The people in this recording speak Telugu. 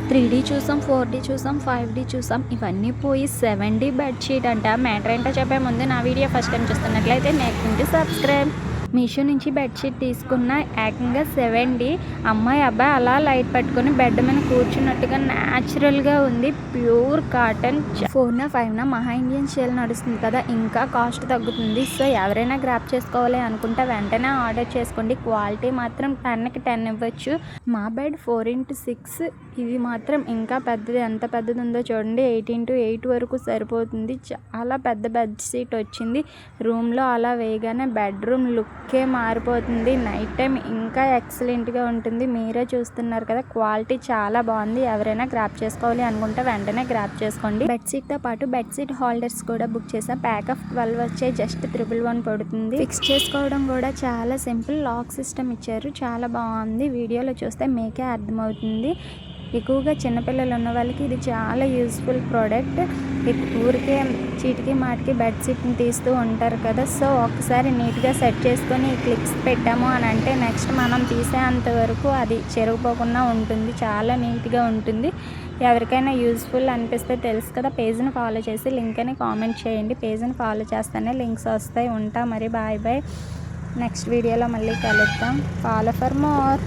3D చూసాం, 4D చూసాం, 5D చూసాం. ఇవన్నీ పోయి 7D బెడ్‌షీట్ అంట. మ్యాటర్ ఏంటో చెప్పే ముందు నా వీడియో ఫస్ట్ టైం చూస్తున్నట్లయితే మేక్ సబ్స్క్రైబ్. మీషో నుంచి బెడ్‌షీట్ తీసుకున్న ఏకంగా 7D. అమ్మాయి అబ్బాయి అలా లైట్ పట్టుకొని బెడ్ మీద కూర్చున్నట్టుగా న్యాచురల్‌గా ఉంది. Pure cotton. 4నా 5నా మహా ఇండియన్ సేల్ నడుస్తుంది కదా, ఇంకా కాస్ట్ తగ్గుతుంది. సో ఎవరైనా గ్రాప్ చేసుకోవాలి అనుకుంటే వెంటనే ఆర్డర్ చేసుకోండి. క్వాలిటీ మాత్రం 10కి 10 ఇవ్వచ్చు. మా బెడ్ 4x6. ఇది మాత్రం ఇంకా పెద్దది. ఎంత పెద్దది ఉందో చూడండి. 8x8 వరకు సరిపోతుంది. చాలా పెద్ద బెడ్‌షీట్ వచ్చింది. రూమ్లో అలా వేయగానే బెడ్రూమ్ లుక్కే మారిపోతుంది. నైట్ టైం ఇంకా ఎక్సలెంట్గా ఉంటుంది. మీరే చూస్తున్నారు కదా, క్వాలిటీ చాలా బాగుంది. ఎవరైనా గ్రాప్ చేసుకోవాలి అనుకుంటే వెంటనే గ్రాప్ చేసుకోండి. బెడ్షీట్తో పాటు బెడ్షీట్ హోల్డర్స్ కూడా బుక్ చేసాం. ప్యాక్ ఆఫ్ 12 వచ్చే జస్ట్ 111 పడుతుంది. ఫిక్స్ చేసుకోవడం కూడా చాలా సింపుల్. లాక్ సిస్టమ్ ఇచ్చారు, చాలా బాగుంది. వీడియోలో చూస్తే మీకే అర్థమవుతుంది. ఎక్కువగా చిన్నపిల్లలు ఉన్న వాళ్ళకి ఇది చాలా యూస్ఫుల్ ప్రోడక్ట్. ఊరికే చీటికి మాటికి బెడ్షీట్ని తీస్తూ ఉంటారు కదా, సో ఒకసారి నీట్గా సెట్ చేసుకొని క్లిప్స్ పెట్టాము అని అంటే నెక్స్ట్ మనం తీసేంత వరకు అది చెరిగిపోకుండా ఉంటుంది. చాలా నీట్గా ఉంటుంది. ఎవరికైనా యూస్ఫుల్ అనిపిస్తే తెలుసు కదా, పేజ్ని ఫాలో చేసి లింక్ అని కామెంట్ చేయండి. పేజ్ని ఫాలో చేస్తేనే లింక్స్ వస్తాయి. ఉంటా మరి, బాయ్ బాయ్. నెక్స్ట్ వీడియోలో మళ్ళీ కలుద్దాం. Follow for more.